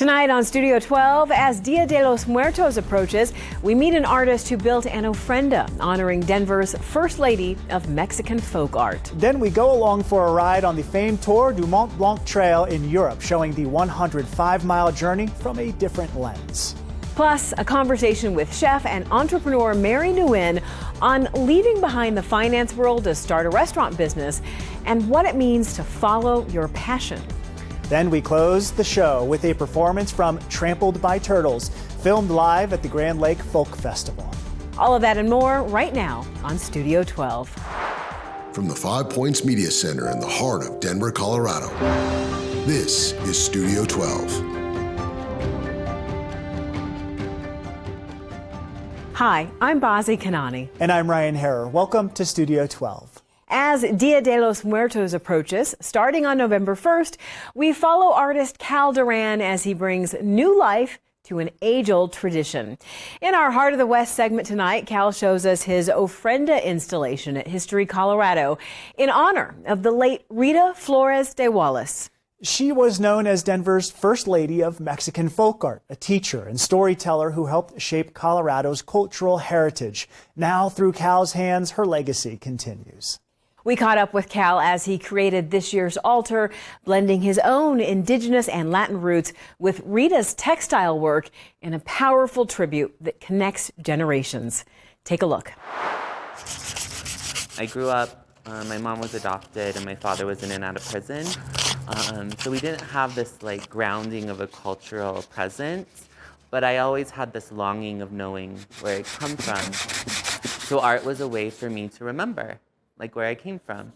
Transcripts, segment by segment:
Tonight on Studio 12, as Dia de los Muertos approaches, we meet an artist who built an ofrenda honoring Denver's first lady of Mexican folk art. Then we go along for a ride on the famed Tour du Mont Blanc trail in Europe, showing the 105-mile journey from a different lens. Plus, a conversation with chef and entrepreneur Mary Nguyen on leaving behind the finance world to start a restaurant business and what it means to follow your passion. Then we close the show with a performance from Trampled by Turtles, filmed live at the Grand Lake Folk Festival. All of that and more right now on Studio 12. From the Five Points Media Center in the heart of Denver, Colorado, this is Studio 12. Hi, I'm Bazi Kanani. And I'm Ryan Harrer. Welcome to Studio 12. As Dia de los Muertos approaches, starting on November 1st, we follow artist Cal Duran as he brings new life to an age-old tradition. In our Heart of the West segment tonight, Cal shows us his ofrenda installation at History, Colorado, in honor of the late Rita Flores de Wallace. She was known as Denver's first lady of Mexican folk art, a teacher and storyteller who helped shape Colorado's cultural heritage. Now, through Cal's hands, her legacy continues. We caught up with Cal as he created this year's altar, blending his own indigenous and Latin roots with Rita's textile work in a powerful tribute that connects generations. Take a look. I grew up, my mom was adopted and my father was in and out of prison. So we didn't have this like grounding of a cultural presence, but I always had this longing of knowing where I come from. So art was a way for me to remember, like where I came from.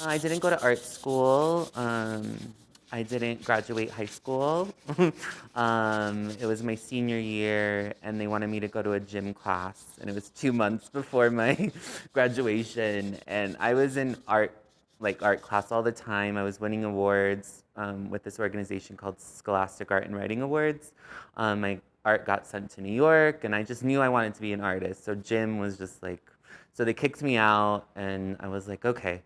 I didn't go to art school. I didn't graduate high school. It was my senior year and they wanted me to go to a gym class and it was 2 months before my graduation. And I was in art class all the time. I was winning awards with this organization called Scholastic Art and Writing Awards. My art got sent to New York and I just knew I wanted to be an artist. So gym was just like, so they kicked me out and I was like, okay,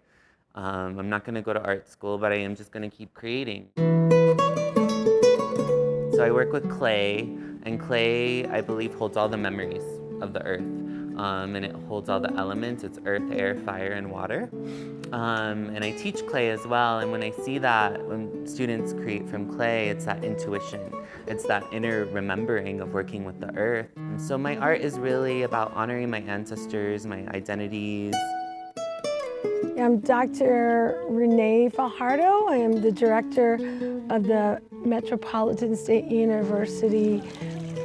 I'm not gonna go to art school, but I am just gonna keep creating. So I work with clay, and clay, I believe, holds all the memories of the earth. And it holds all the elements. It's earth, air, fire, and water. And I teach clay as well, and when I see that, when students create from clay, it's that intuition. It's that inner remembering of working with the earth. And so my art is really about honoring my ancestors, my identities. I'm Dr. Renee Fajardo. I am the director of the Metropolitan State University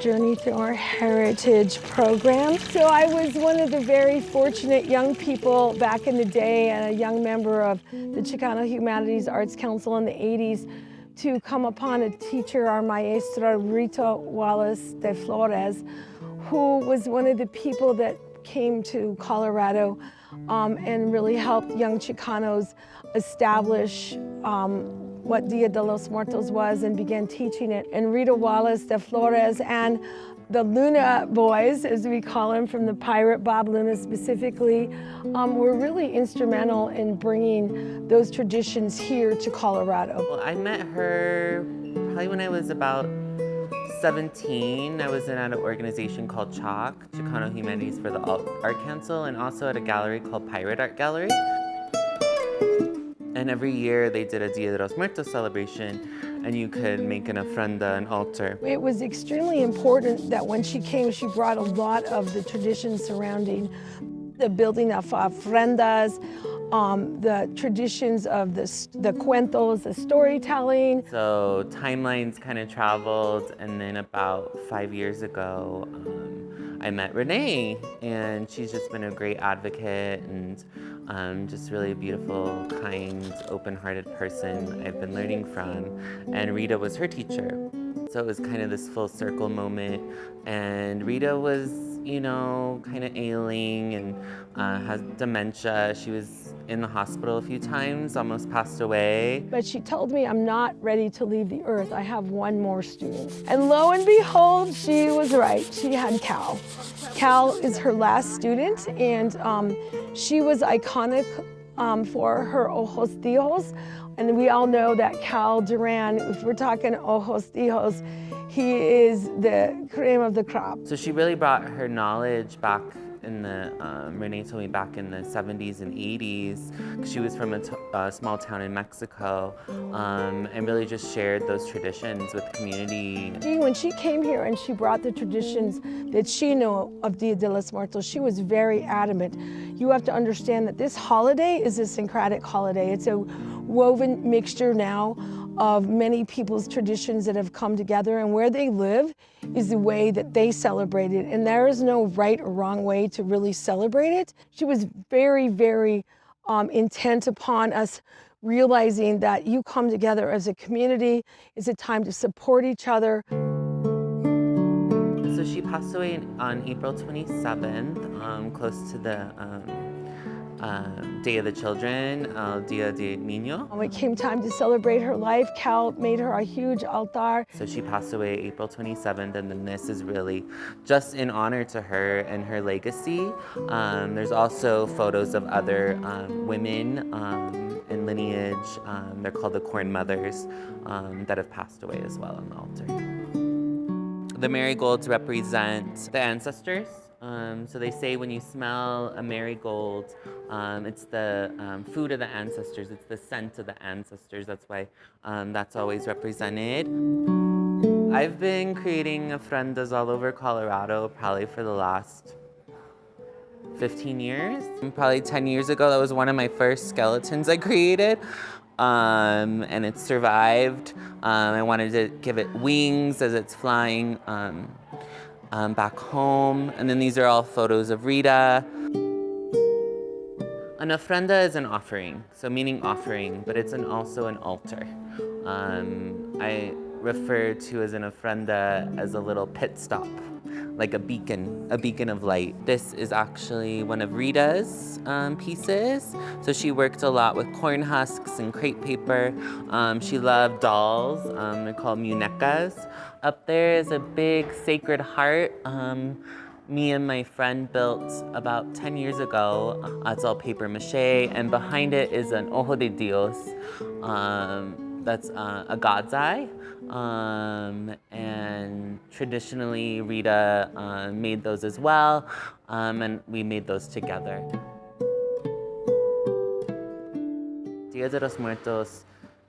Journey Through Our Heritage program. So I was one of the very fortunate young people back in the day and a young member of the Chicano Humanities Arts Council in the 80s to come upon a teacher, our maestra Rita Wallace de Flores, who was one of the people that came to Colorado and really helped young Chicanos establish what Dia de los Muertos was and began teaching it. And Rita Wallace de Flores and the Luna boys, as we call them, from the pirate Bob Luna specifically, were really instrumental in bringing those traditions here to Colorado. Well, I met her probably when I was about 17. I was in at an organization called CHOC, Chicano Humanities for the Art Council, and also at a gallery called Pirate Art Gallery. And every year they did a Dia de los Muertos celebration and you could make an ofrenda, an altar. It was extremely important that when she came, she brought a lot of the traditions surrounding the building of ofrendas, the traditions of the cuentos, the storytelling. So timelines kind of traveled, and then about 5 years ago, I met Renee, and she's just been a great advocate and just really a beautiful, kind, open-hearted person I've been learning from. And Rita was her teacher. So it was kind of this full circle moment. And Rita was, you know, kind of ailing and has dementia. She was in the hospital a few times, almost passed away. But she told me, I'm not ready to leave the earth. I have one more student. And lo and behold, she was right. She had Cal. Cal is her last student, and she was iconic for her ojos tijos. And we all know that Cal Duran, if we're talking ojos tijos, he is the cream of the crop. So she really brought her knowledge back in the, Renee told me back in the 70s and 80s, she was from a small town in Mexico, and really just shared those traditions with the community. When she came here and she brought the traditions that she knew of Dia de los Muertos, she was very adamant. You have to understand that this holiday is a syncretic holiday. It's a woven mixture now of many people's traditions that have come together, and where they live is the way that they celebrate it, and there is no right or wrong way to really celebrate it. She was very, very intent upon us realizing that you come together as a community. It's a time to support each other. So she passed away on April 27th, close to the Day of the Children, Dia de Niño. When it came time to celebrate her life, Cal made her a huge altar. So she passed away April 27th, and then this is really just in honor to her and her legacy. There's also photos of other women in lineage. They're called the Corn Mothers that have passed away as well on the altar. The marigolds represent the ancestors. So they say when you smell a marigold, it's the food of the ancestors, it's the scent of the ancestors. That's why that's always represented. I've been creating ofrendas all over Colorado probably for the last 15 years. Probably 10 years ago, that was one of my first skeletons I created. And it survived. I wanted to give it wings as it's flying back home. And then these are all photos of Rita. An ofrenda is an offering, so meaning offering, but it's also an altar. I refer to as an ofrenda as a little pit stop, like a beacon of light. This is actually one of Rita's pieces. So she worked a lot with corn husks and crepe paper. She loved dolls, they're called muñecas. Up there is a big sacred heart me and my friend built about 10 years ago. It's all paper mache, and behind it is an ojo de Dios. That's a God's eye. And traditionally, Rita made those as well, and we made those together. Dia de los Muertos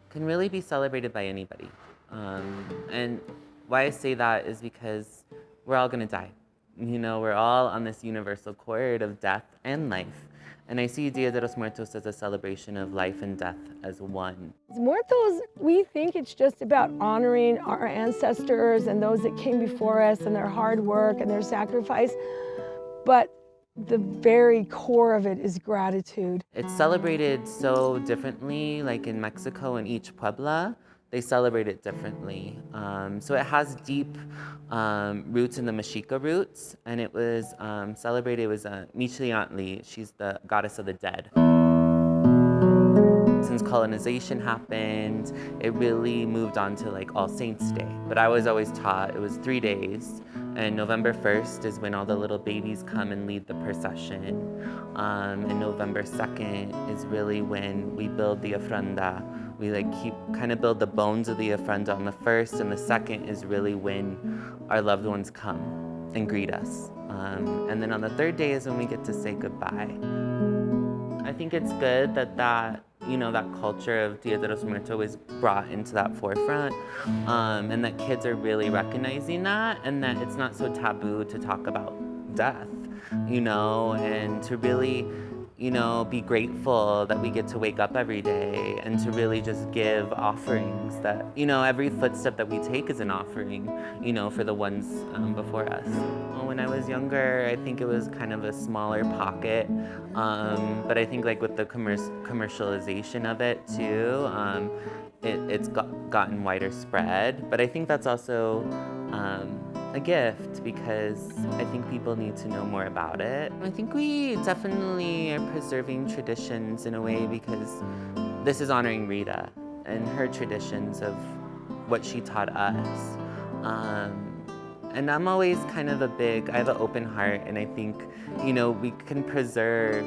can really be celebrated by anybody. And why I say that is because we're all gonna die. You know, we're all on this universal chord of death and life. And I see Dia de los Muertos as a celebration of life and death as one. Muertos, we think it's just about honoring our ancestors and those that came before us and their hard work and their sacrifice, but the very core of it is gratitude. It's celebrated so differently, like in Mexico, in each puebla, they celebrate it differently. So it has deep roots in the Mexica roots, and it was celebrated, it was Michliantli, she's the goddess of the dead. Since colonization happened, it really moved on to like All Saints Day. But I was always taught it was 3 days, and November 1st is when all the little babies come and lead the procession. And November 2nd is really when we build the ofrenda. We kind of build the bones of the ofrenda on the 1st, and the 2nd is really when our loved ones come and greet us. And then on the 3rd day is when we get to say goodbye. I think it's good that culture of Dia de los Muertos is brought into that forefront, and that kids are really recognizing that, and that it's not so taboo to talk about death, and to really, be grateful that we get to wake up every day and to really just give offerings that, every footstep that we take is an offering, for the ones before us. When I was younger, I think it was kind of a smaller pocket, but I think like with the commercialization of it too, it's gotten wider spread. But I think that's also a gift because I think people need to know more about it. I think we definitely are preserving traditions in a way because this is honoring Rita and her traditions of what she taught us. And I'm always kind of I have an open heart, and I think, we can preserve,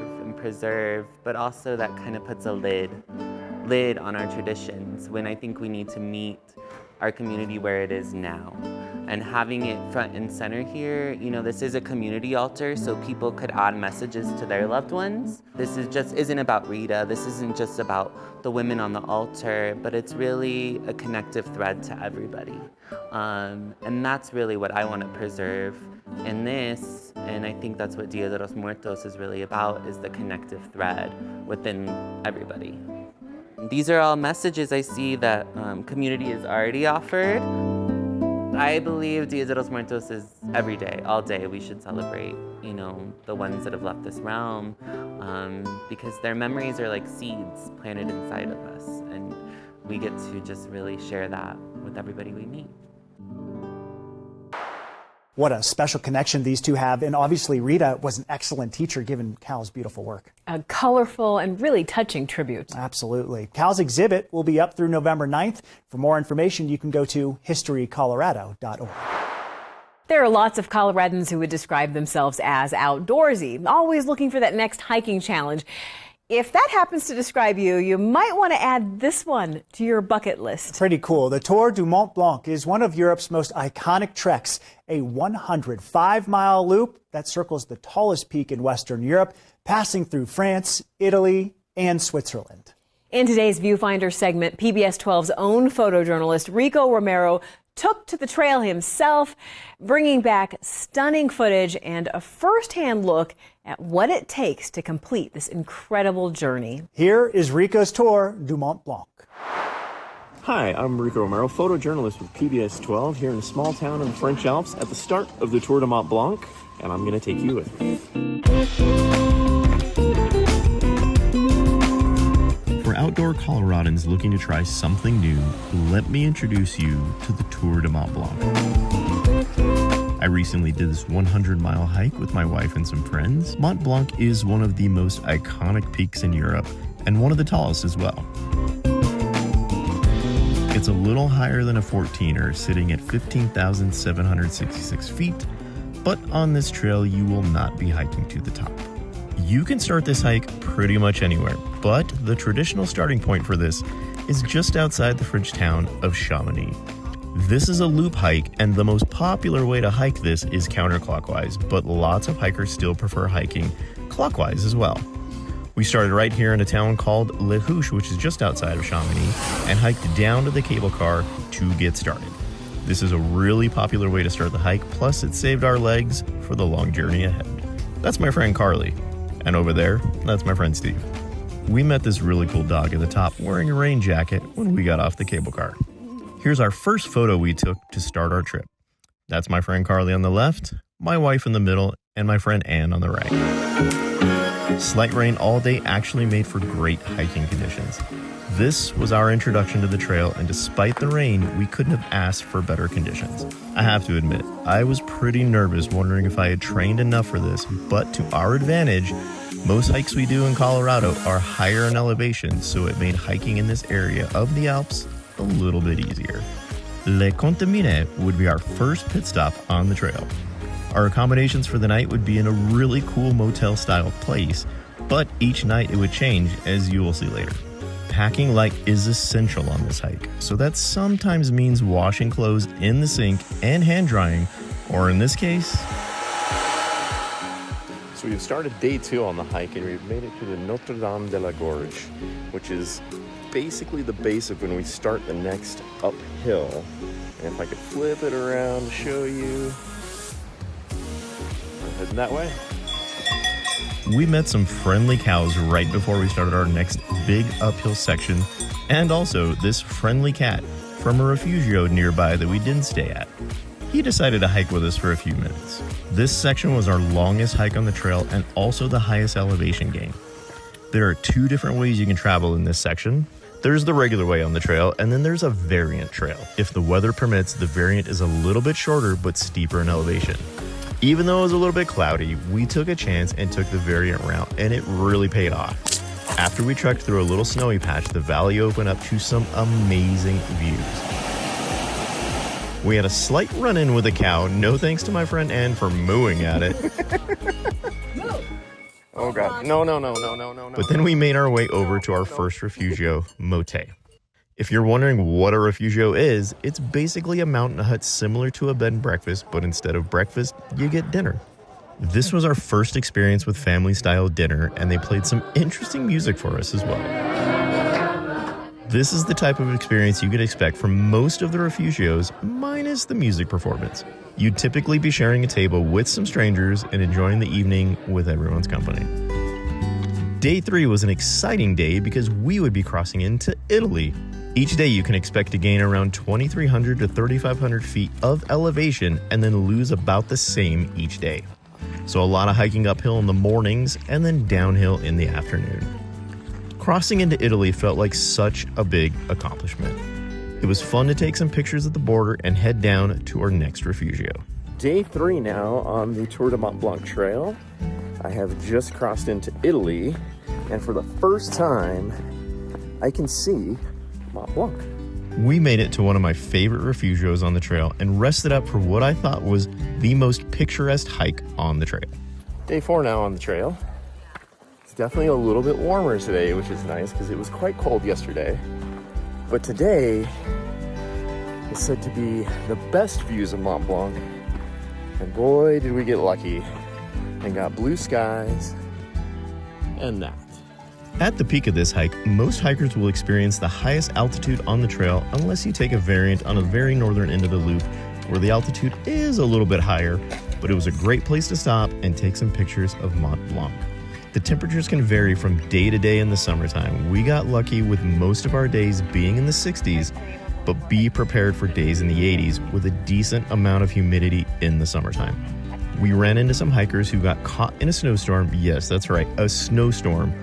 but also that kind of puts a lid on our traditions when I think we need to meet our community where it is now. And having it front and center here, this is a community altar, so people could add messages to their loved ones. This isn't about Rita, this isn't just about the women on the altar, but it's really a connective thread to everybody. And that's really what I want to preserve in this, and I think that's what Dia de los Muertos is really about, is the connective thread within everybody. These are all messages I see that community has already offered. I believe Dia de los Muertos is every day, all day. We should celebrate, the ones that have left this realm, because their memories are like seeds planted inside of us, and we get to just really share that with everybody we meet. What a special connection these two have. And obviously, Rita was an excellent teacher, given Cal's beautiful work. A colorful and really touching tribute. Absolutely. Cal's exhibit will be up through November 9th. For more information, you can go to historycolorado.org. There are lots of Coloradans who would describe themselves as outdoorsy, always looking for that next hiking challenge. If that happens to describe you, you might want to add this one to your bucket list. Pretty cool. The Tour du Mont Blanc is one of Europe's most iconic treks, a 105-mile loop that circles the tallest peak in Western Europe, passing through France, Italy, and Switzerland. In today's Viewfinder segment, PBS 12's own photojournalist Rico Romero took to the trail himself, bringing back stunning footage and a first-hand look at what it takes to complete this incredible journey. Here is Rico's Tour du Mont Blanc. Hi, I'm Rico Romero, photojournalist with PBS 12 here in a small town in the French Alps at the start of the Tour du Mont Blanc, and I'm going to take you with me. For outdoor Coloradans looking to try something new, let me introduce you to the Tour du Mont Blanc. I recently did this 100-mile hike with my wife and some friends. Mont Blanc is one of the most iconic peaks in Europe and one of the tallest as well. It's a little higher than a 14er, sitting at 15,766 feet, but on this trail you will not be hiking to the top. You can start this hike pretty much anywhere, but the traditional starting point for this is just outside the French town of Chamonix. This is a loop hike, and the most popular way to hike this is counterclockwise, but lots of hikers still prefer hiking clockwise as well. We started right here in a town called Les Houches, which is just outside of Chamonix, and hiked down to the cable car to get started. This is a really popular way to start the hike, plus it saved our legs for the long journey ahead. That's my friend Carly. And over there, that's my friend Steve. We met this really cool dog at the top wearing a rain jacket when we got off the cable car. Here's our first photo we took to start our trip. That's my friend Carly on the left, my wife in the middle, and my friend Ann on the right. Slight rain all day actually made for great hiking conditions. This was our introduction to the trail, and despite the rain, we couldn't have asked for better conditions. I have to admit, I was pretty nervous, wondering if I had trained enough for this, but to our advantage, most hikes we do in Colorado are higher in elevation, so it made hiking in this area of the Alps a little bit easier. Le Contamine would be our first pit stop on the trail. Our accommodations for the night would be in a really cool motel-style place, but each night it would change, as you will see later. Packing light is essential on this hike, so that sometimes means washing clothes in the sink and hand drying, or in this case... So we've started day 2 on the hike, and we've made it to the Notre Dame de la Gorge, which is basically the base of when we start the next uphill. And if I could flip it around to show you... We're heading that way. We met some friendly cows right before we started our next big uphill section, and also this friendly cat from a refugio nearby that we didn't stay at. He decided to hike with us for a few minutes. This section was our longest hike on the trail and also the highest elevation gain. There are 2 different ways you can travel in this section. There's the regular way on the trail, and then there's a variant trail. If the weather permits, the variant is a little bit shorter but steeper in elevation. Even though it was a little bit cloudy, we took a chance and took the variant route, and it really paid off. After we trekked through a little snowy patch, the valley opened up to some amazing views. We had a slight run-in with a cow, no thanks to my friend Ann for mooing at it. Oh God, no. But then we made our way over to our first refugio, Moté. If you're wondering what a refugio is, it's basically a mountain hut similar to a bed and breakfast, but instead of breakfast, you get dinner. This was our first experience with family-style dinner, and they played some interesting music for us as well. This is the type of experience you could expect from most of the refugios, minus the music performance. You'd typically be sharing a table with some strangers and enjoying the evening with everyone's company. Day 3 was an exciting day because we would be crossing into Italy. Each day you can expect to gain around 2,300 to 3,500 feet of elevation and then lose about the same each day. So a lot of hiking uphill in the mornings and then downhill in the afternoon. Crossing into Italy felt like such a big accomplishment. It was fun to take some pictures at the border and head down to our next refugio. Day 3 now on the Tour du Mont Blanc trail. I have just crossed into Italy, and for the first time, I can see Mont Blanc. We made it to one of my favorite refugios on the trail and rested up for what I thought was the most picturesque hike on the trail. Day 4 now on the trail. It's definitely a little bit warmer today, which is nice because it was quite cold yesterday. But today is said to be the best views of Mont Blanc. And boy, did we get lucky and got blue skies and that. At the peak of this hike, most hikers will experience the highest altitude on the trail unless you take a variant on the very northern end of the loop where the altitude is a little bit higher, but it was a great place to stop and take some pictures of Mont Blanc. The temperatures can vary from day to day in the summertime. We got lucky with most of our days being in the 60s, but be prepared for days in the 80s with a decent amount of humidity in the summertime. We ran into some hikers who got caught in a snowstorm. Yes, that's right, a snowstorm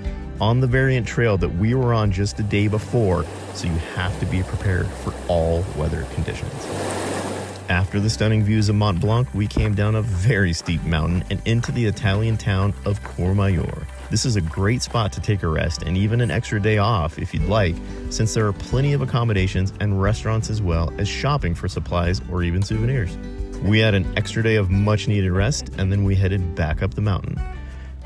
on the variant trail that we were on just the day before, so you have to be prepared for all weather conditions. After the stunning views of Mont Blanc, we came down a very steep mountain and into the Italian town of Courmayeur. This is a great spot to take a rest and even an extra day off if you'd like, since there are plenty of accommodations and restaurants as well as shopping for supplies or even souvenirs. We had an extra day of much needed rest and then we headed back up the mountain.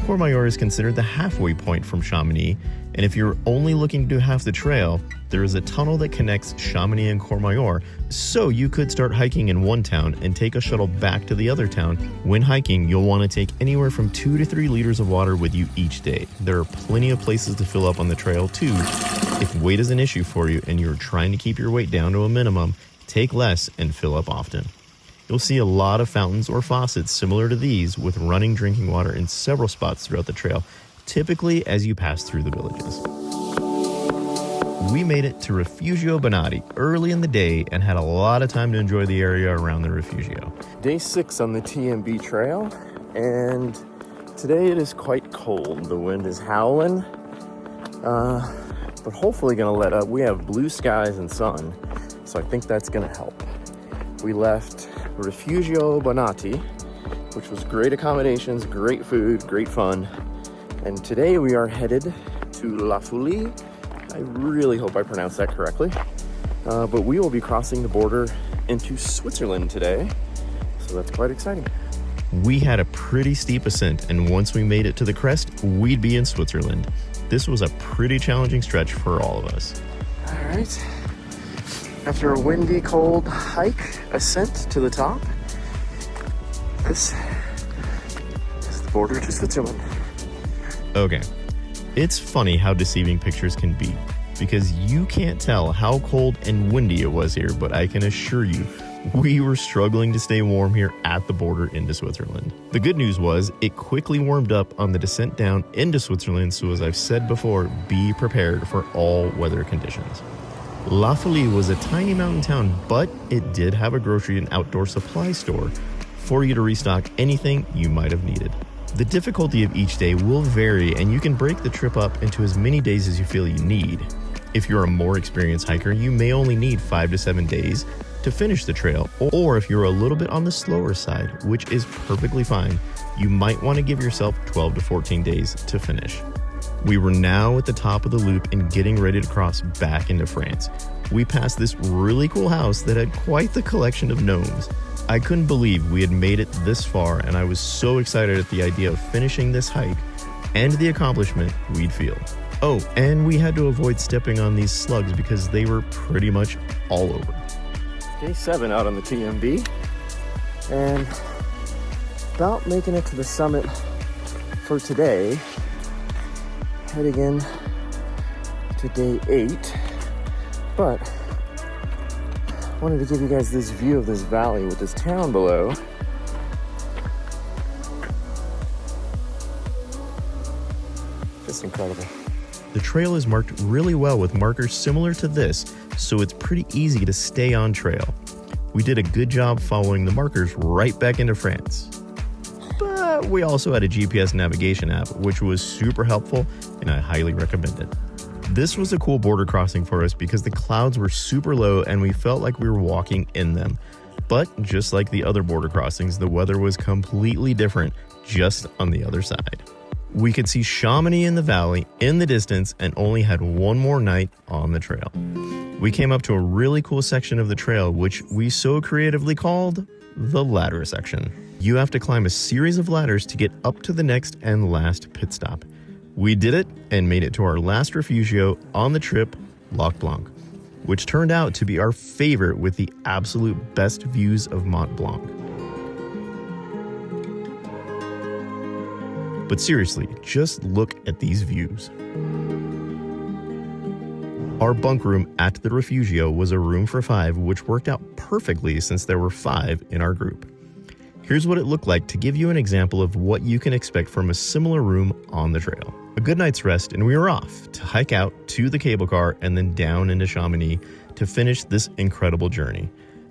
Courmayeur is considered the halfway point from Chamonix, and if you're only looking to do half the trail, there is a tunnel that connects Chamonix and Courmayeur, so you could start hiking in one town and take a shuttle back to the other town. When hiking, you'll want to take anywhere from 2 to 3 liters of water with you each day. There are plenty of places to fill up on the trail too. If weight is an issue for you and you're trying to keep your weight down to a minimum, take less and fill up often. You'll see a lot of fountains or faucets similar to these with running drinking water in several spots throughout the trail, typically as you pass through the villages. We made it to Refugio Bonatti early in the day and had a lot of time to enjoy the area around the Refugio. Day 6 on the TMB trail, and today it is quite cold. The wind is howling, but hopefully gonna let up. We have blue skies and sun, so I think that's gonna help. We left Refugio Bonatti, which was great accommodations, great food, great fun. And today we are headed to La Folie. I really hope I pronounced that correctly. But we will be crossing the border into Switzerland today. So that's quite exciting. We had a pretty steep ascent, and once we made it to the crest, we'd be in Switzerland. This was a pretty challenging stretch for all of us. All right. After a windy, cold hike, ascent to the top, this is the border to Switzerland. Okay, it's funny how deceiving pictures can be, because you can't tell how cold and windy it was here, but I can assure you, we were struggling to stay warm here at the border into Switzerland. The good news was, it quickly warmed up on the descent down into Switzerland, so as I've said before, be prepared for all weather conditions. La Folie was a tiny mountain town, but it did have a grocery and outdoor supply store for you to restock anything you might have needed. The difficulty of each day will vary, and you can break the trip up into as many days as you feel you need. If you're a more experienced hiker, you may only need 5 to 7 days to finish the trail, or if you're a little bit on the slower side, which is perfectly fine, you might want to give yourself 12 to 14 days to finish. We were now at the top of the loop and getting ready to cross back into France. We passed this really cool house that had quite the collection of gnomes. I couldn't believe we had made it this far, and I was so excited at the idea of finishing this hike and the accomplishment we'd feel. Oh, and we had to avoid stepping on these slugs because they were pretty much all over. Day 7 out on the TMB, and about making it to the summit for today. Heading in to day 8, but wanted to give you guys this view of this valley with this town below. Just incredible. The trail is marked really well with markers similar to this, so it's pretty easy to stay on trail. We did a good job following the markers right back into France. But we also had a GPS navigation app, which was super helpful, and I highly recommend it. This was a cool border crossing for us because the clouds were super low and we felt like we were walking in them. But just like the other border crossings, the weather was completely different just on the other side. We could see Chamonix in the valley in the distance and only had one more night on the trail. We came up to a really cool section of the trail, which we so creatively called the ladder section. You have to climb a series of ladders to get up to the next and last pit stop. We did it and made it to our last refugio on the trip, Lac Blanc, which turned out to be our favorite with the absolute best views of Mont Blanc. But seriously, just look at these views. Our bunk room at the refugio was a room for 5, which worked out perfectly since there were 5 in our group. Here's what it looked like to give you an example of what you can expect from a similar room on the trail. A good night's rest, and we were off to hike out to the cable car and then down into Chamonix to finish this incredible journey.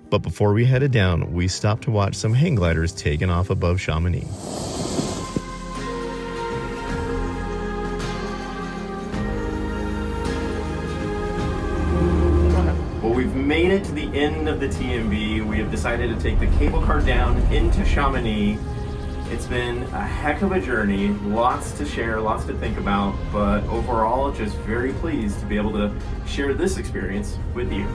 But before we headed down, we stopped to watch some hang gliders taking off above Chamonix. Well, we've made it to the end of the TMB. We have decided to take the cable car down into Chamonix. It's been a heck of a journey, lots to share, lots to think about, but overall, just very pleased to be able to share this experience with you.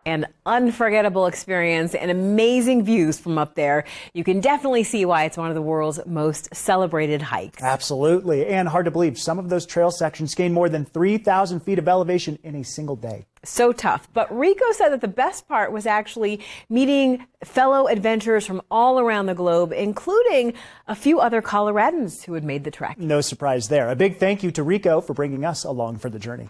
An unforgettable experience and amazing views from up there. You can definitely see why it's one of the world's most celebrated hikes. Absolutely. And hard to believe, some of those trail sections gain more than 3,000 feet of elevation in a single day. So tough. But Rico said that the best part was actually meeting fellow adventurers from all around the globe, including a few other Coloradans who had made the trek. No surprise there. A big thank you to Rico for bringing us along for the journey.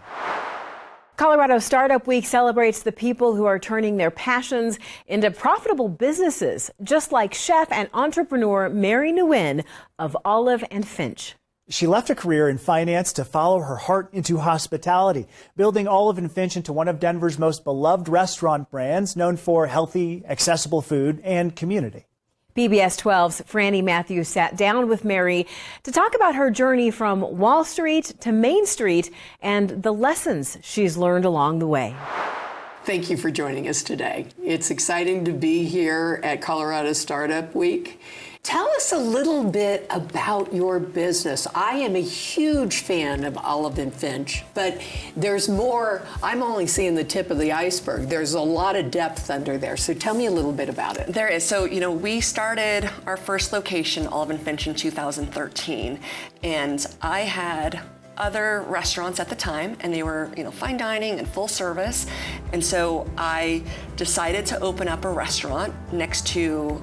Colorado Startup Week celebrates the people who are turning their passions into profitable businesses, just like chef and entrepreneur Mary Nguyen of Olive and Finch. She left a career in finance to follow her heart into hospitality, building Olive and Finch into one of Denver's most beloved restaurant brands, known for healthy, accessible food and community. PBS 12's Franny Matthews sat down with Mary to talk about her journey from Wall Street to Main Street and the lessons she's learned along the way. Thank you for joining us today. It's exciting to be here at Colorado Startup Week. Tell us a little bit about your business. I am a huge fan of Olive and Finch, but there's more. I'm only seeing the tip of the iceberg. There's a lot of depth under there. So tell me a little bit about it. There is. So, we started our first location, Olive and Finch, in 2013. And I had other restaurants at the time, and they were, fine dining and full service. And so I decided to open up a restaurant next to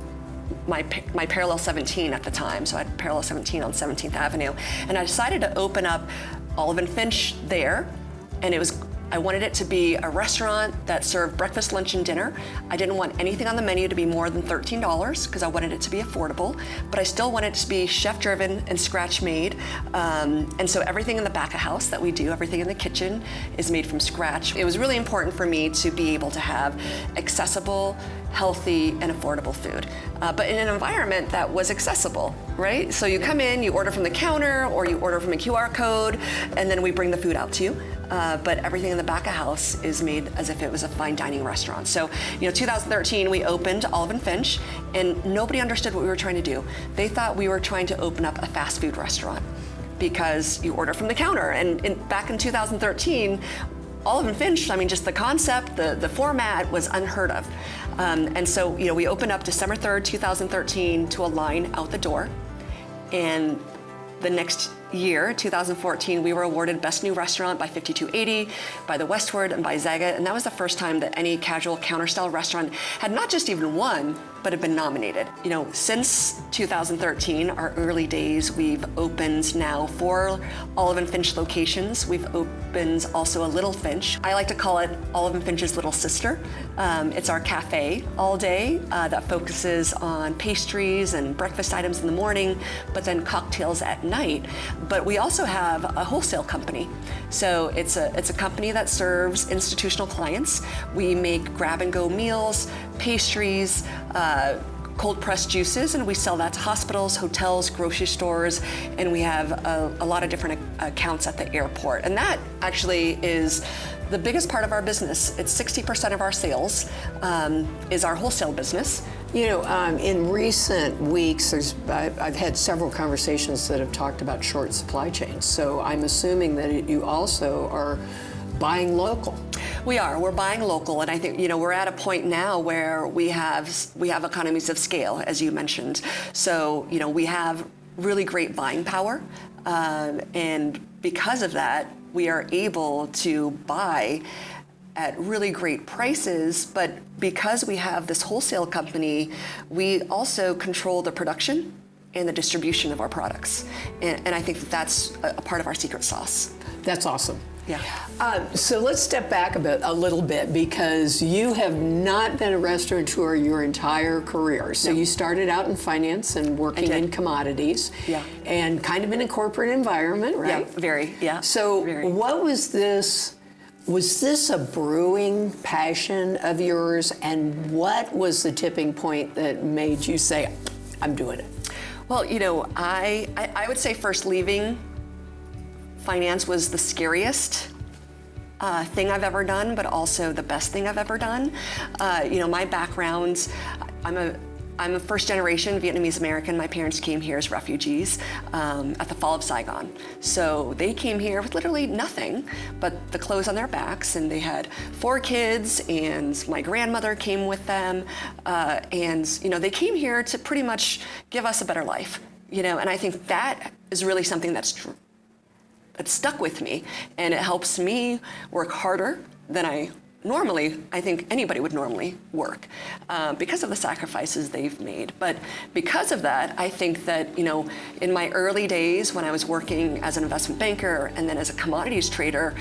my Parallel 17 at the time. So I had Parallel 17 on 17th Avenue. And I decided to open up Olive and Finch there. And I wanted it to be a restaurant that served breakfast, lunch, and dinner. I didn't want anything on the menu to be more than $13 because I wanted it to be affordable, but I still wanted it to be chef-driven and scratch-made. And so everything in the back of house that we do, everything in the kitchen is made from scratch. It was really important for me to be able to have accessible, healthy, and affordable food, but in an environment that was accessible, right? So you come in, you order from the counter, or you order from a QR code, and then we bring the food out to you. But everything in the back of house is made as if it was a fine dining restaurant. So, 2013, we opened Olive and Finch, and nobody understood what we were trying to do. They thought we were trying to open up a fast food restaurant because you order from the counter. And back in 2013, Olive and Finch, just the concept, the format was unheard of. And so, we opened up December 3rd, 2013 to a line out the door. And the next year, 2014, we were awarded Best New Restaurant by 5280, by the Westward, and by Zagat. And that was the first time that any casual counter-style restaurant had not just even won, but have been nominated. Since 2013, our early days, we've opened now 4 Olive and Finch locations. We've opened also a Little Finch. I like to call it Olive and Finch's little sister. It's our cafe all day that focuses on pastries and breakfast items in the morning, but then cocktails at night. But we also have a wholesale company. So it's a company that serves institutional clients. We make grab-and-go meals, pastries, cold pressed juices, and we sell that to hospitals, hotels, grocery stores, and we have a lot of different accounts at the airport. And that actually is the biggest part of our business. It's 60% of our sales is our wholesale business. In recent weeks, I've had several conversations that have talked about short supply chains. So I'm assuming that you also are buying local. We're buying local, and I think, we're at a point now where we have economies of scale, as you mentioned. So, we have really great buying power, and because of that, we are able to buy at really great prices, but because we have this wholesale company, we also control the production and the distribution of our products. And I think that's a part of our secret sauce. That's awesome. Yeah. So let's step back a little bit, because you have not been a restaurateur your entire career. So you started out in finance and working in commodities. Yeah. And kind of in a corporate environment, right? Yeah, very, yeah. So very. What was this? Was this a brewing passion of yours? And what was the tipping point that made you say, I'm doing it? Well, I would say first leaving finance was the scariest thing I've ever done, but also the best thing I've ever done. My background, I'm a first generation Vietnamese American. My parents came here as refugees at the fall of Saigon. So they came here with literally nothing but the clothes on their backs, and they had 4 kids, and my grandmother came with them. And they came here to pretty much give us a better life. And I think that is really something that's stuck with me, and it helps me work harder than I think anybody would normally work because of the sacrifices they've made. But because of that, I think that, in my early days when I was working as an investment banker and then as a commodities trader,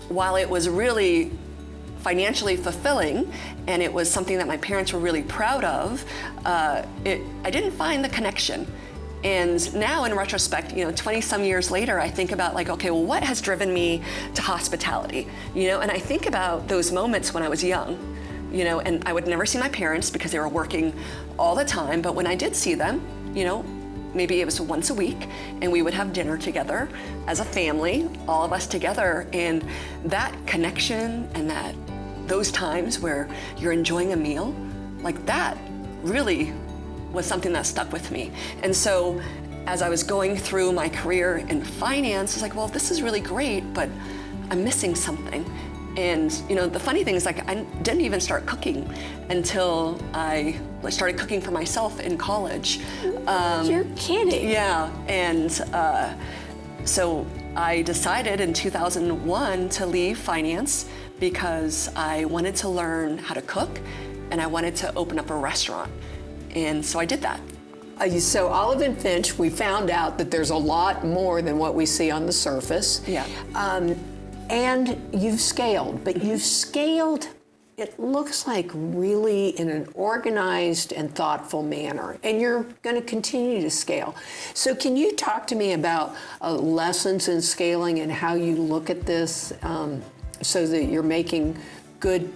while it was really financially fulfilling and it was something that my parents were really proud of, I didn't find the connection. And now in retrospect, 20 some years later, I think about what has driven me to hospitality? And I think about those moments when I was young, and I would never see my parents because they were working all the time. But when I did see them, maybe it was once a week, and we would have dinner together as a family, all of us together. And that connection and those times where you're enjoying a meal, that really was something that stuck with me. And so as I was going through my career in finance, I was well, this is really great, but I'm missing something. And the funny thing is I didn't even start cooking until I started cooking for myself in college. You're kidding. Yeah, and so I decided in 2001 to leave finance because I wanted to learn how to cook, and I wanted to open up a restaurant. And so I did that. So Olive and Finch, we found out that there's a lot more than what we see on the surface. Yeah. And you've scaled, but you've scaled, it looks like, really in an organized and thoughtful manner. And you're going to continue to scale. So can you talk to me about lessons in scaling and how you look at this so that you're making good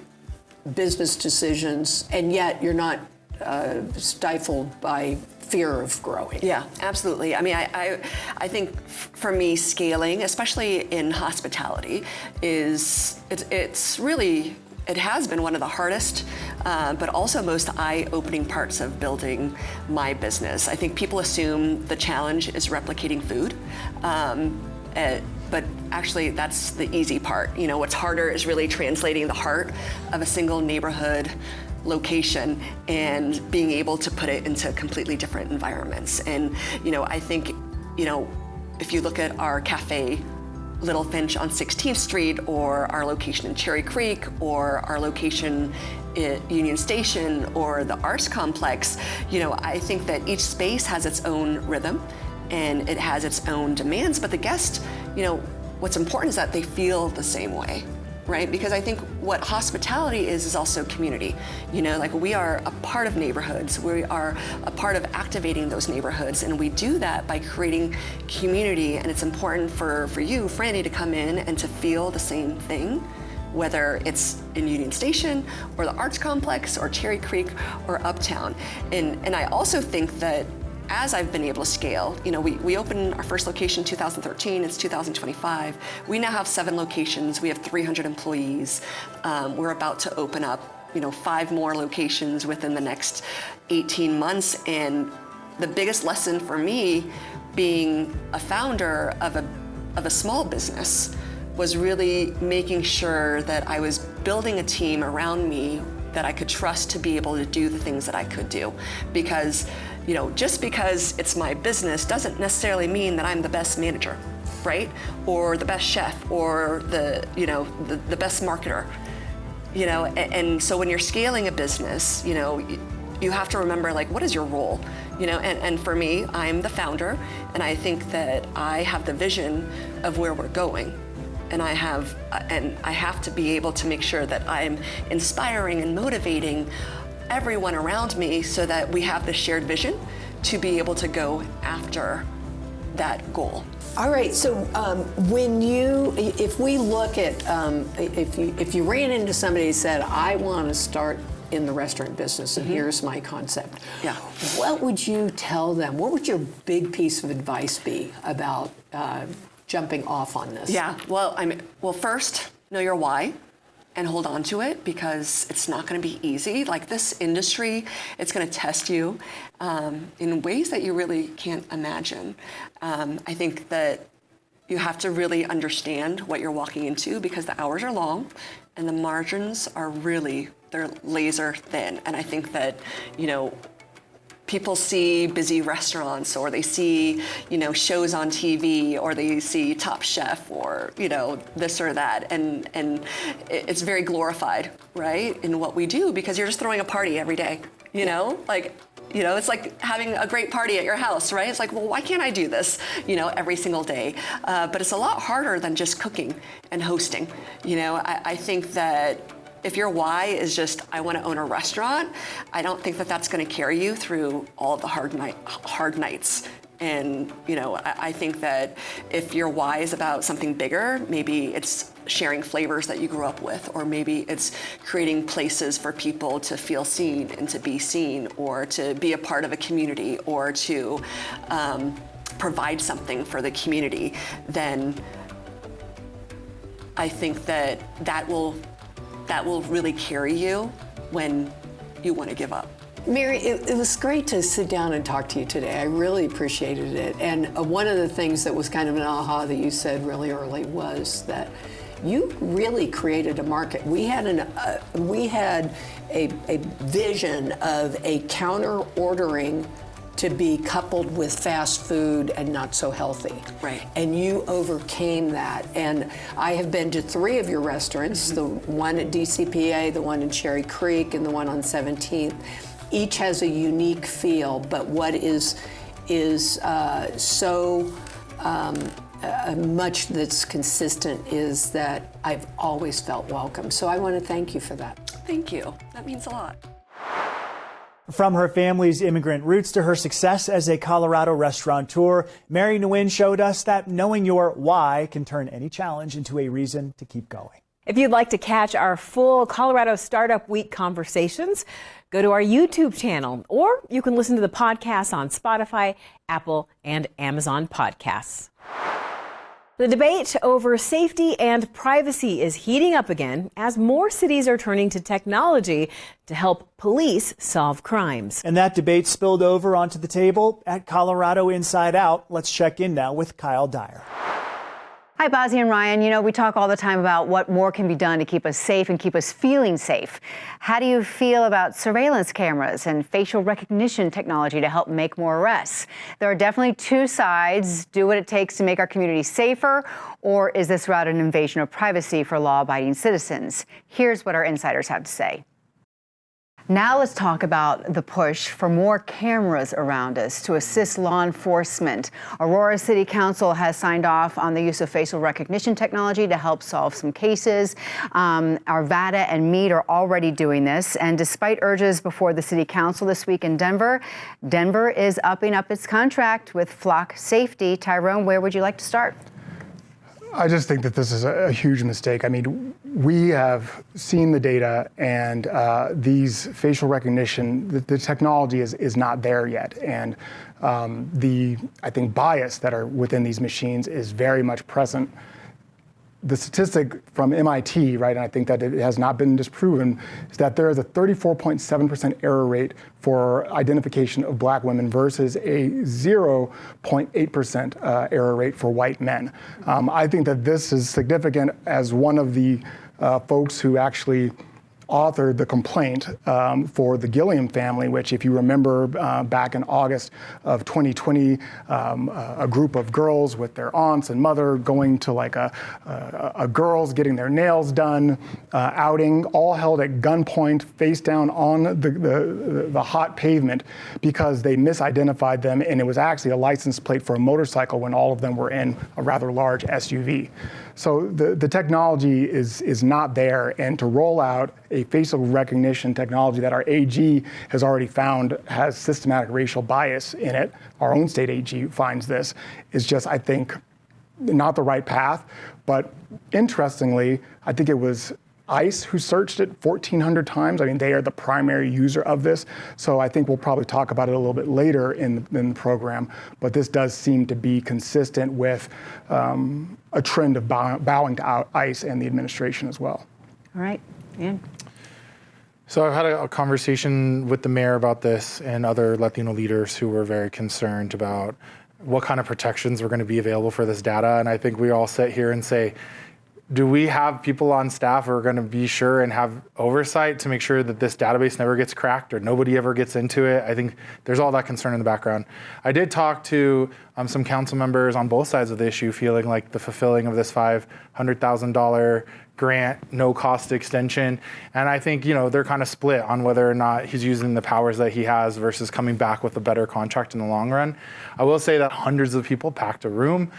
business decisions, and yet you're not stifled by fear of growing. Yeah, absolutely. I mean, I think for me, scaling, especially in hospitality, it's really, it has been one of the hardest, but also most eye-opening parts of building my business. I think people assume the challenge is replicating food, but actually that's the easy part. You know, what's harder is really translating the heart of a single neighborhood location and being able to put it into completely different environments. And, you know, I think, you know, if you look at our cafe, Little Finch on 16th Street, or our location in Cherry Creek, or our location at Union Station, or the Arts Complex, you know, I think that each space has its own rhythm and it has its own demands, but the guest, you know, what's important is that they feel the same way, right? Because I think what hospitality is also community. You know, like we are a part of neighborhoods, we are a part of activating those neighborhoods, and we do that by creating community, and it's important for you, Franny, to come in and to feel the same thing, whether it's in Union Station, or the Arts Complex, or Cherry Creek, or Uptown. And I also think that as I've been able to scale, you know, we opened our first location in 2013, it's 2025. We now have 7 locations, we have 300 employees. We're about to open up, you know, 5 more locations within the next 18 months. And the biggest lesson for me, being a founder of a small business, was really making sure that I was building a team around me that I could trust to be able to do the things that I could do. Because, you know, just because it's my business doesn't necessarily mean that I'm the best manager, right? Or the best chef, or the best marketer, you know? And so when you're scaling a business, you know, you have to remember, like, what is your role? You know, and for me, I'm the founder, and I think that I have the vision of where we're going. And I have to be able to make sure that I'm inspiring and motivating everyone around me so that we have the shared vision to be able to go after that goal. All right, so if we look at, if you ran into somebody who said, I want to start in the restaurant business, and here's my concept. Yeah. What would you tell them? What would your big piece of advice be about jumping off on this? Yeah, well, first, know your why and hold on to it, because it's not going to be easy. Like, this industry, it's going to test you in ways that you really can't imagine. I think that you have to really understand what you're walking into, because the hours are long and the margins are really, they're laser thin. And I think that, you know, people see busy restaurants, or they see, you know, shows on TV, or they see Top Chef, or, you know, this or that, and it's very glorified, right, in what we do, because you're just throwing a party every day, you know, like, you know, it's like having a great party at your house, right? It's like, well, why can't I do this, you know, every single day? But it's a lot harder than just cooking and hosting. You know, I think that if your why is just, I want to own a restaurant, I don't think that that's going to carry you through all of the hard nights. And, you know, I think that if your why is about something bigger, maybe it's sharing flavors that you grew up with, or maybe it's creating places for people to feel seen and to be seen, or to be a part of a community, or to provide something for the community, then I think that will really carry you when you want to give up. Mary, it was great to sit down and talk to you today. I really appreciated it. And one of the things that was kind of an aha that you said really early was that you really created a market. We had a vision of a counter ordering to be coupled with fast food and not so healthy. Right. And you overcame that. And I have been to 3 of your restaurants, the one at DCPA, the one in Cherry Creek, and the one on 17th. Each has a unique feel, but what is so much that's consistent is that I've always felt welcome. So I want to thank you for that. Thank you. That means a lot. From her family's immigrant roots to her success as a Colorado restaurateur, Mary Nguyen showed us that knowing your why can turn any challenge into a reason to keep going. If you'd like to catch our full Colorado Startup Week conversations, go to our YouTube channel, or you can listen to the podcast on Spotify, Apple, and Amazon Podcasts. The debate over safety and privacy is heating up again as more cities are turning to technology to help police solve crimes. And that debate spilled over onto the table at Colorado Inside Out. Let's check in now with Cal Duran. Hi, Bozzy and Ryan. You know, we talk all the time about what more can be done to keep us safe and keep us feeling safe. How do you feel about surveillance cameras and facial recognition technology to help make more arrests? There are definitely two sides. Do what it takes to make our community safer, or is this route an invasion of privacy for law-abiding citizens? Here's what our insiders have to say. Now let's talk about the push for more cameras around us to assist law enforcement. Aurora City Council has signed off on the use of facial recognition technology to help solve some cases. Arvada and Meade are already doing this. And despite urges before the City Council this week in Denver, Denver is upping up its contract with Flock Safety. Tyrone, where would you like to start? I just think that this is a huge mistake. I mean, we have seen the data, and these facial recognition, the technology is not there yet. And I think, bias that are within these machines is very much present. The statistic from MIT, right, and I think that it has not been disproven, is that there is a 34.7% error rate for identification of black women versus a 0.8% error rate for white men. I think that this is significant as one of the folks who actually authored the complaint for the Gilliam family, which, if you remember, back in August of 2020, a group of girls with their aunts and mother going to like a girls getting their nails done outing, all held at gunpoint, face down on the hot pavement because they misidentified them, and it was actually a license plate for a motorcycle when all of them were in a rather large SUV. So the technology is not there, and to roll out a facial recognition technology that our AG has already found has systematic racial bias in it, our own state AG finds this, is just, I think, not the right path. But interestingly, I think it was ICE who searched it 1,400 times. I mean, they are the primary user of this. So I think we'll probably talk about it a little bit later in the program. But this does seem to be consistent with a trend of bowing to ICE and the administration as well. All right, yeah. So I've had a conversation with the mayor about this and other Latino leaders who were very concerned about what kind of protections were going to be available for this data. And I think we all sit here and say, do we have people on staff who are going to be sure and have oversight to make sure that this database never gets cracked or nobody ever gets into it? I think there's all that concern in the background. I did talk to some council members on both sides of the issue, feeling like the fulfilling of this $500,000 grant, no cost extension. And I think, they're kind of split on whether or not he's using the powers that he has versus coming back with a better contract in the long run. I will say that hundreds of people packed a room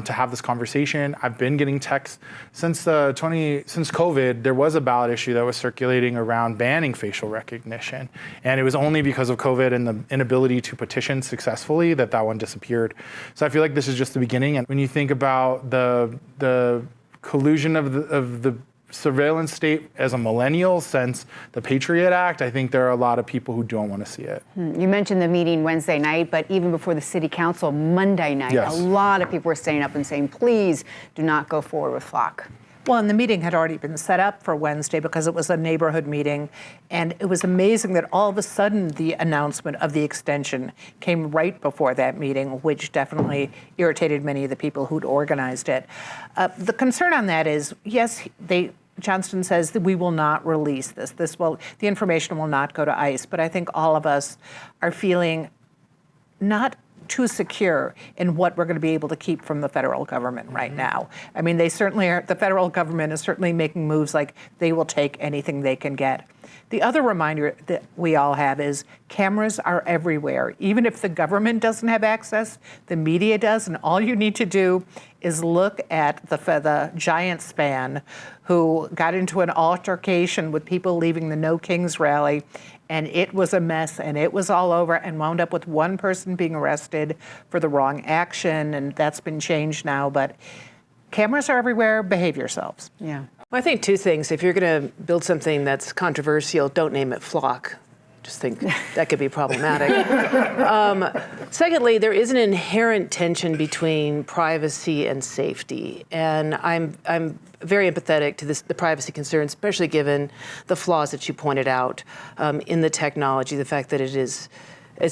to have this conversation. I've been getting texts since COVID. There was a ballot issue that was circulating around banning facial recognition. And it was only because of COVID and the inability to petition successfully that one disappeared. So I feel like this is just the beginning. And when you think about the collusion of the surveillance state as a millennial since the Patriot Act, I think there are a lot of people who don't want to see it. You mentioned the meeting Wednesday night, but even before the City Council Monday night, yes, a lot of people were standing up and saying, please do not go forward with Flock. Well, and the meeting had already been set up for Wednesday because it was a neighborhood meeting. And it was amazing that all of a sudden the announcement of the extension came right before that meeting, which definitely irritated many of the people who'd organized it. The concern on that is, yes, Johnston says that we will not release this. The information will not go to ICE. But I think all of us are feeling not too secure in what we're going to be able to keep from the federal government right now. I mean, they certainly are. The federal government is certainly making moves like they will take anything they can get. The other reminder that we all have is cameras are everywhere. Even if the government doesn't have access, the media does, and all you need to do is look at the giant span who got into an altercation with people leaving the No Kings rally, and it was a mess, and it was all over, and wound up with one person being arrested for the wrong action, and that's been changed now. But cameras are everywhere. Behave yourselves. Yeah. Well, I think two things. If you're going to build something that's controversial, don't name it Flock. Just think that could be problematic. Secondly, there is an inherent tension between privacy and safety, and I'm very empathetic to the privacy concerns, especially given the flaws that you pointed out in the technology, the fact that it's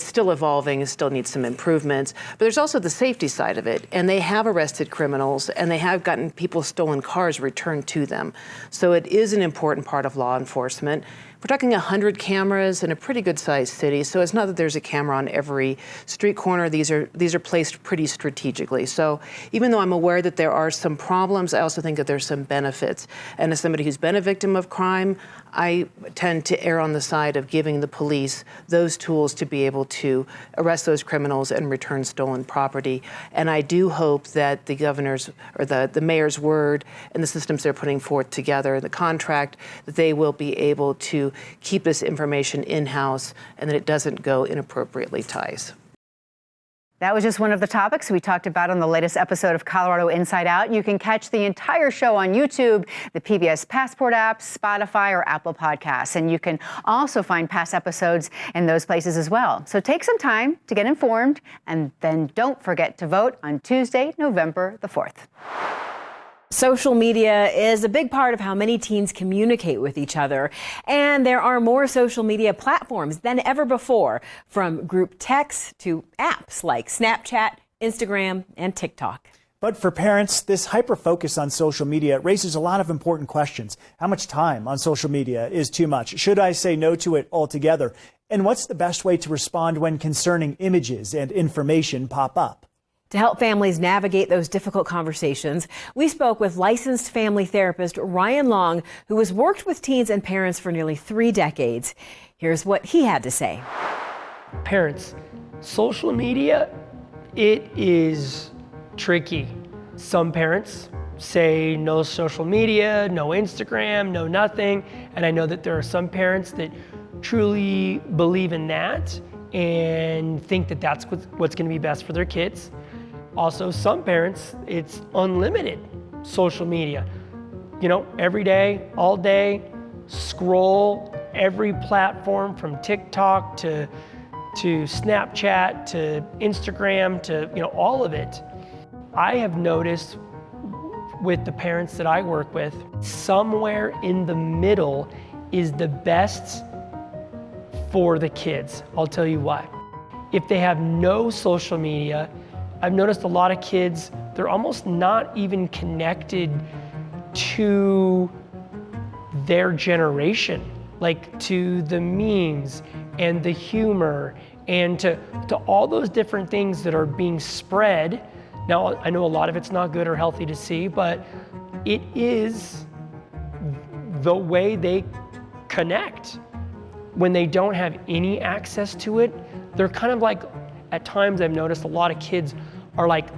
still evolving, it still needs some improvements. But there's also the safety side of it. And they have arrested criminals, and they have gotten people's stolen cars returned to them. So it is an important part of law enforcement. We're talking 100 cameras in a pretty good-sized city, so it's not that there's a camera on every street corner. These are placed pretty strategically. So even though I'm aware that there are some problems, I also think that there's some benefits. And as somebody who's been a victim of crime, I tend to err on the side of giving the police those tools to be able to arrest those criminals and return stolen property. And I do hope that the governor's or the mayor's word and the systems they're putting forth together, the contract, that they will be able to keep this information in-house and that it doesn't go inappropriately ties. That was just one of the topics we talked about on the latest episode of Colorado Inside Out. You can catch the entire show on YouTube, the PBS Passport app, Spotify, or Apple Podcasts. And you can also find past episodes in those places as well. So take some time to get informed, and then don't forget to vote on Tuesday, November the 4th. Social media is a big part of how many teens communicate with each other, and there are more social media platforms than ever before, from group texts to apps like Snapchat, Instagram, and TikTok. But for parents, this hyper-focus on social media raises a lot of important questions. How much time on social media is too much? Should I say no to it altogether? And what's the best way to respond when concerning images and information pop up? To help families navigate those difficult conversations, we spoke with licensed family therapist Ryan Long, who has worked with teens and parents for nearly 3 decades. Here's what he had to say. Parents, social media, it is tricky. Some parents say no social media, no Instagram, no nothing. And I know that there are some parents that truly believe in that and think that that's what's going to be best for their kids. Also, some parents, it's unlimited social media. You know, every day, all day, scroll every platform from TikTok to Snapchat to Instagram to, all of it. I have noticed with the parents that I work with, somewhere in the middle is the best for the kids. I'll tell you why. If they have no social media, I've noticed a lot of kids, they're almost not even connected to their generation, like to the memes and the humor and to all those different things that are being spread. Now, I know a lot of it's not good or healthy to see, but it is the way they connect. When they don't have any access to it, they're kind of like, at times I've noticed a lot of kids are like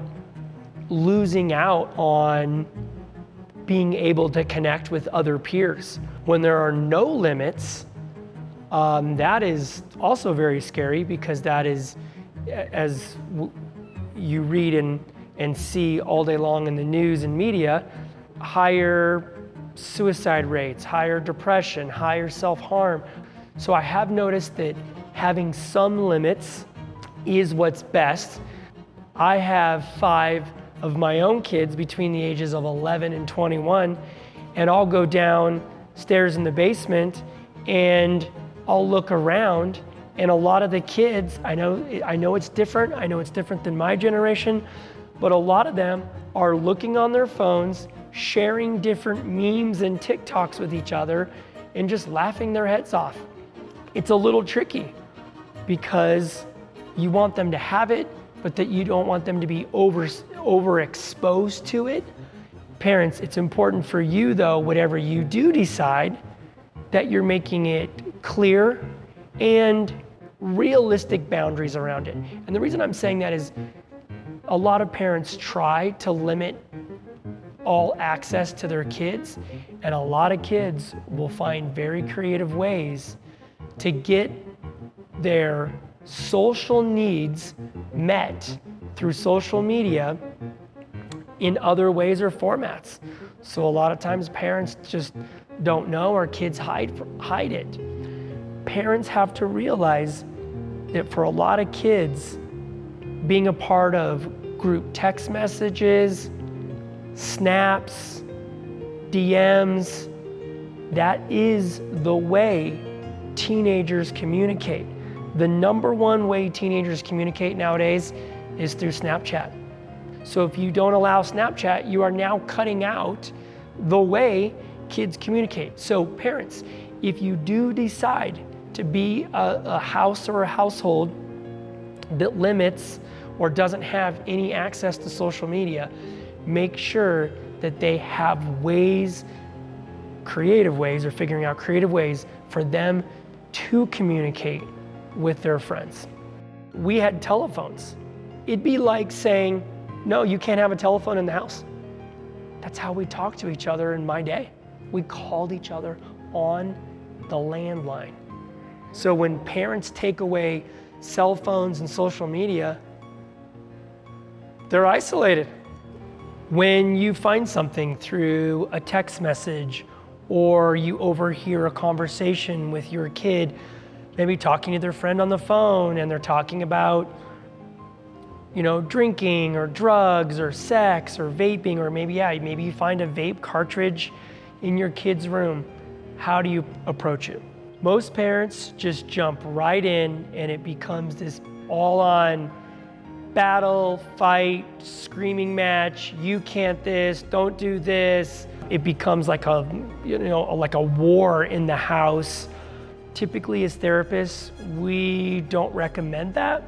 losing out on being able to connect with other peers. When there are no limits, that is also very scary, because that is, as you read and see all day long in the news and media, higher suicide rates, higher depression, higher self-harm. So I have noticed that having some limits is what's best. I have 5 of my own kids between the ages of 11 and 21, and I'll go downstairs in the basement and I'll look around, and a lot of the kids, I know it's different. I know it's different than my generation, but a lot of them are looking on their phones, sharing different memes and TikToks with each other, and just laughing their heads off. It's a little tricky because you want them to have it, but that you don't want them to be overexposed to it. Parents, it's important for you though, whatever you do decide, that you're making it clear and realistic boundaries around it. And the reason I'm saying that is a lot of parents try to limit all access to their kids, and a lot of kids will find very creative ways to get their social needs met through social media in other ways or formats. So a lot of times parents just don't know, or kids hide it. Parents have to realize that for a lot of kids, being a part of group text messages, snaps, DMs, that is the way teenagers communicate. The number one way teenagers communicate nowadays is through Snapchat. So if you don't allow Snapchat, you are now cutting out the way kids communicate. So parents, if you do decide to be a house or a household that limits or doesn't have any access to social media, make sure that they have ways, creative ways, or figuring out creative ways for them to communicate with their friends. We had telephones. It'd be like saying, no, you can't have a telephone in the house. That's how we talked to each other in my day. We called each other on the landline. So when parents take away cell phones and social media, they're isolated. When you find something through a text message, or you overhear a conversation with your kid, maybe talking to their friend on the phone, and they're talking about, drinking or drugs or sex or vaping, or maybe you find a vape cartridge in your kid's room. How do you approach it? Most parents just jump right in, and it becomes this all-on battle, fight, screaming match. You can't this, don't do this. It becomes like a war in the house. Typically as therapists, we don't recommend that.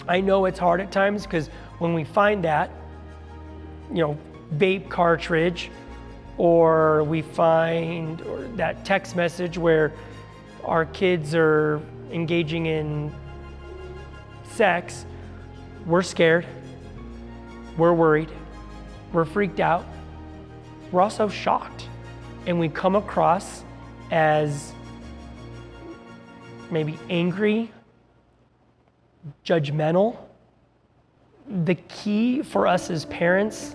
I know it's hard at times, because when we find that, vape cartridge, or we find that text message where our kids are engaging in sex, we're scared, we're worried, we're freaked out, we're also shocked, and we come across as maybe angry, judgmental. The key for us as parents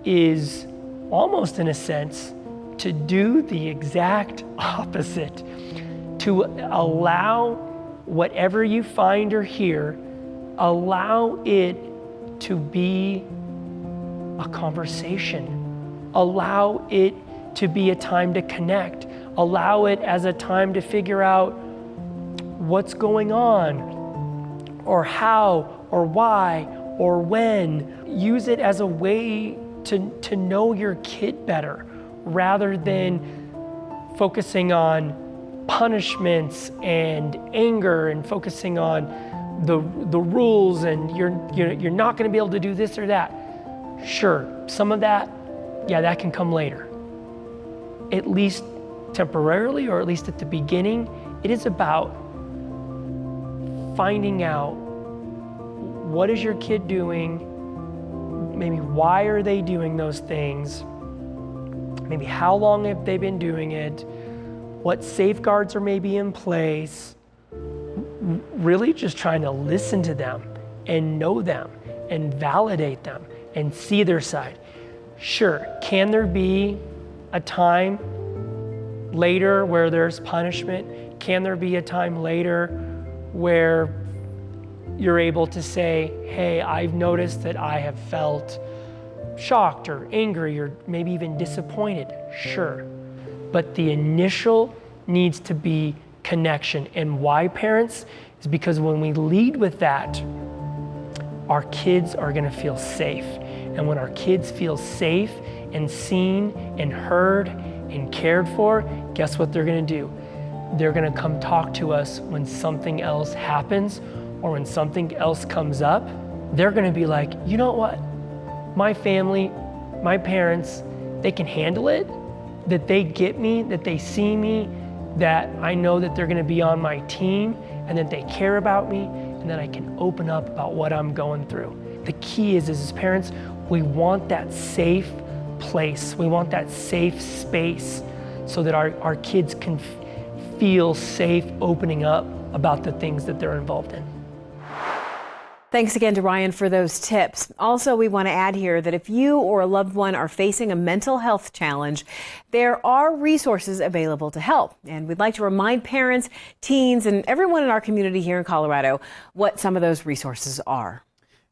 is almost, in a sense, to do the exact opposite, to allow whatever you find or hear, allow it to be a conversation. Allow it to be a time to connect. Allow it as a time to figure out what's going on, or how, or why, or when. Use it as a way to know your kid better, rather than focusing on punishments and anger, and focusing on the rules, and you're not going to be able to do this or that. Sure, some of that, that can come later. At least temporarily, or at least at the beginning, it is about finding out, what is your kid doing? Maybe why are they doing those things? Maybe how long have they been doing it? What safeguards are maybe in place? Really just trying to listen to them and know them and validate them and see their side. Sure, can there be a time later where there's punishment? Can there be a time later where you're able to say, hey, I've noticed that I have felt shocked or angry or maybe even disappointed? Sure. But the initial needs to be connection. And why, parents? Is because when we lead with that, our kids are going to feel safe. And when our kids feel safe and seen and heard and cared for, guess what they're going to do? They're going to come talk to us when something else happens, or when something else comes up. They're going to be like, you know what? My family, my parents, they can handle it, that they get me, that they see me, that I know that they're going to be on my team, and that they care about me, and that I can open up about what I'm going through. The key is as parents, we want that safe place. We want that safe space so that our kids can feel safe opening up about the things that they're involved in. Thanks again to Ryan for those tips. Also, we want to add here that if you or a loved one are facing a mental health challenge, there are resources available to help. And we'd like to remind parents, teens, and everyone in our community here in Colorado what some of those resources are.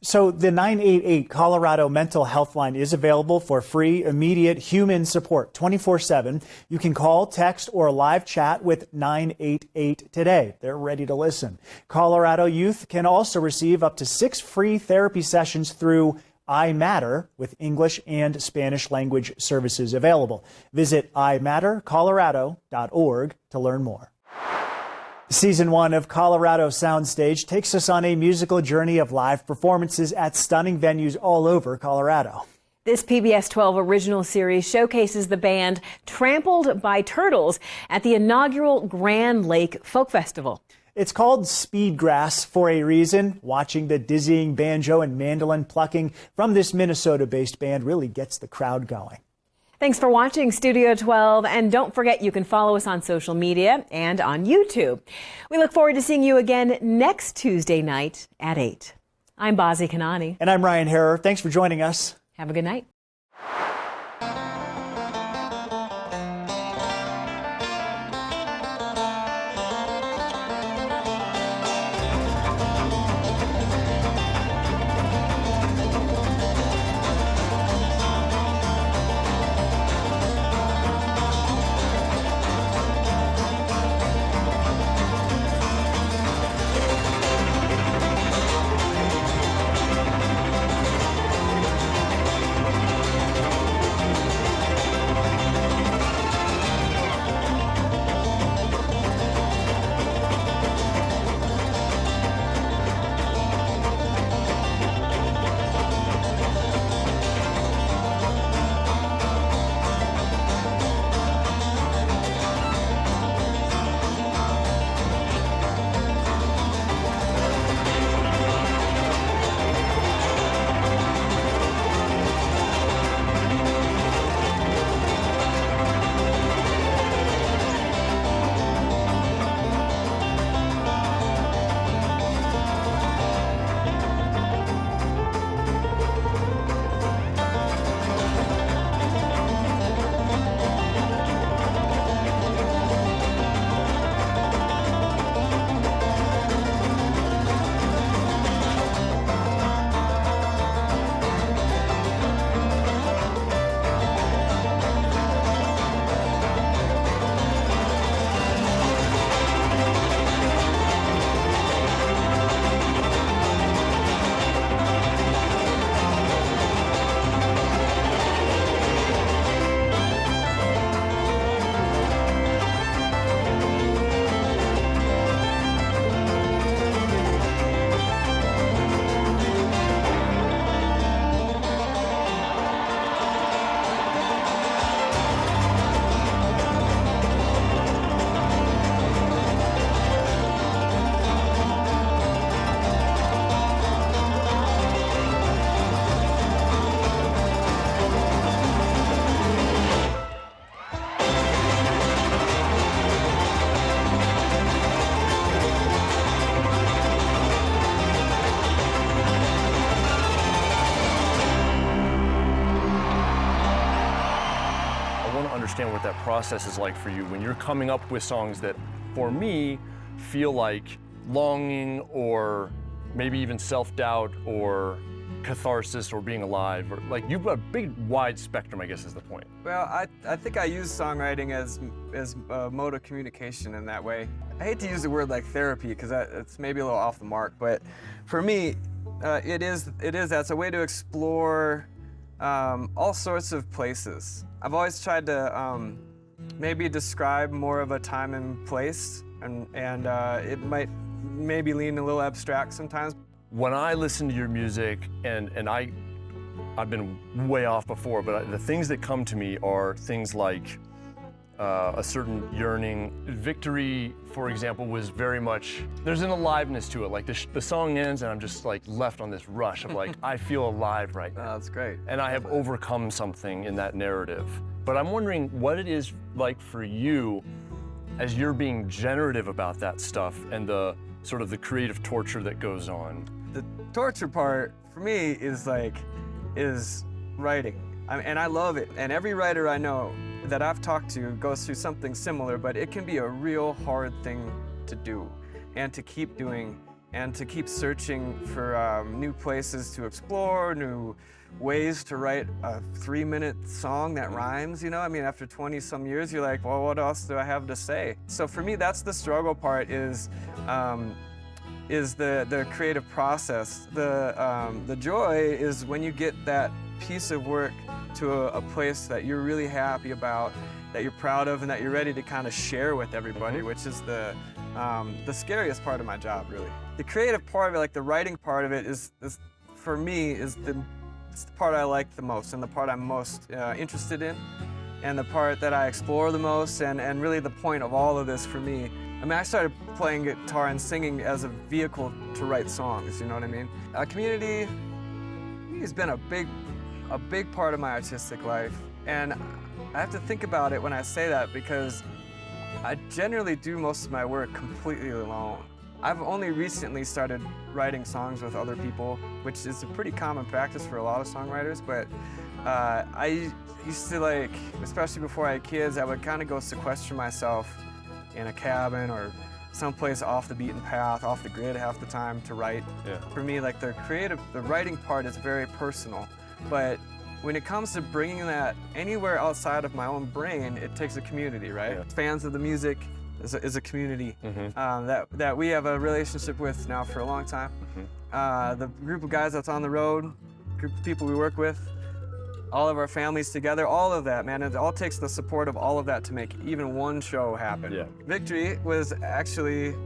So the 988 Colorado Mental Health Line is available for free, immediate human support 24/7. You can call, text, or live chat with 988 today. They're ready to listen. Colorado youth can also receive up to 6 free therapy sessions through I Matter, with English and Spanish language services available. Visit imattercolorado.org to learn more. Season 1 of Colorado Soundstage takes us on a musical journey of live performances at stunning venues all over Colorado. This PBS 12 original series showcases the band Trampled by Turtles at the inaugural Grand Lake Folk Festival. It's called Speedgrass for a reason. Watching the dizzying banjo and mandolin plucking from this Minnesota-based band really gets the crowd going. Thanks for watching Studio 12, and don't forget you can follow us on social media and on YouTube. We look forward to seeing you again next Tuesday night at 8. I'm Bazi Kanani. And I'm Ryan Harrer. Thanks for joining us. Have a good night. Understand what that process is like for you when you're coming up with songs that, for me, feel like longing or maybe even self-doubt or catharsis or being alive, or like you've got a big wide spectrum, I guess is the point. Well, I think I use songwriting as a mode of communication in that way. I hate to use the word like therapy because it's maybe a little off the mark, but for me, that's a way to explore all sorts of places. I've always tried to maybe describe more of a time and place, and it might maybe lean a little abstract sometimes. When I listen to your music, and I've been way off before, but the things that come to me are things like a certain yearning. Victory, for example, was very much, there's an aliveness to it. Like the song ends and I'm just like left on this rush of like, I feel alive right now. Oh, that's great. And I have overcome something in that narrative. But I'm wondering what it is like for you as you're being generative about that stuff and the sort of the creative torture that goes on. the torture part for me is writing. And I love it. And every writer I know that I've talked to goes through something similar, but it can be a real hard thing to do and to keep doing and to keep searching for new places to explore, new ways to write a 3-minute song that rhymes, you know? I mean, after 20 some years, you're like, well, what else do I have to say? So for me, that's the struggle part is the creative process. The joy is when you get that piece of work to a place that you're really happy about, that you're proud of, and that you're ready to kind of share with everybody, which is the scariest part of my job, really. The creative part of it, like the writing part of it, is for me, it's the part I like the most and the part I'm most interested in and the part that I explore the most and really the point of all of this for me. I mean, I started playing guitar and singing as a vehicle to write songs, you know what I mean? Community has been a big part of my artistic life, and I have to think about it when I say that because I generally do most of my work completely alone. I've only recently started writing songs with other people, which is a pretty common practice for a lot of songwriters, but I used to, especially before I had kids, I would kind of go sequester myself in a cabin or someplace off the beaten path, off the grid half the time to write. Yeah. For me, the writing part is very personal, but when it comes to bringing that anywhere outside of my own brain, it takes a community, right? Yeah. Fans of the music is a community that we have a relationship with now for a long time. The group of guys that's on the road, group of people we work with, all of our families together, all of that, man, it all takes the support of all of that to make even one show happen. Yeah. Victory was actually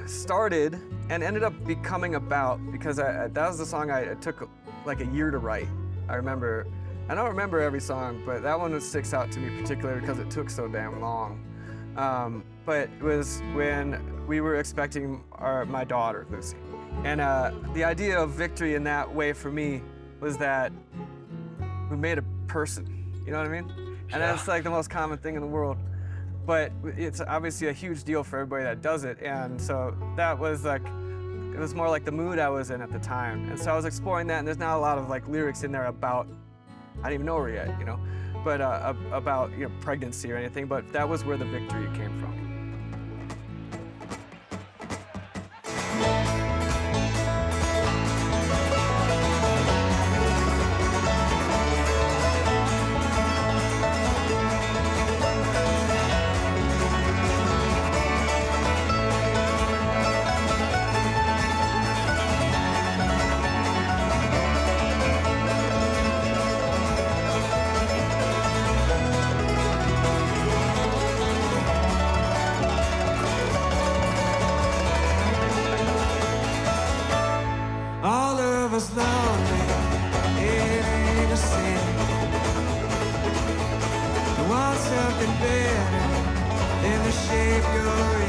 started and ended up becoming about, because that was the song I took like a year to write. I don't remember every song, but that one sticks out to me particularly because it took so damn long. But it was when we were expecting my daughter, Lucy. And the idea of Victory in that way for me was that we made a person, you know what I mean? And that's like the most common thing in the world. But it's obviously a huge deal for everybody that does it. And so that was it was more like the mood I was in at the time. And so I was exploring that, and there's not a lot of lyrics in there about, I didn't even know her yet, you know? But about pregnancy or anything, but that was where the Victory came from. All of us lonely, it ain't a sin to want something better than the shape you're in.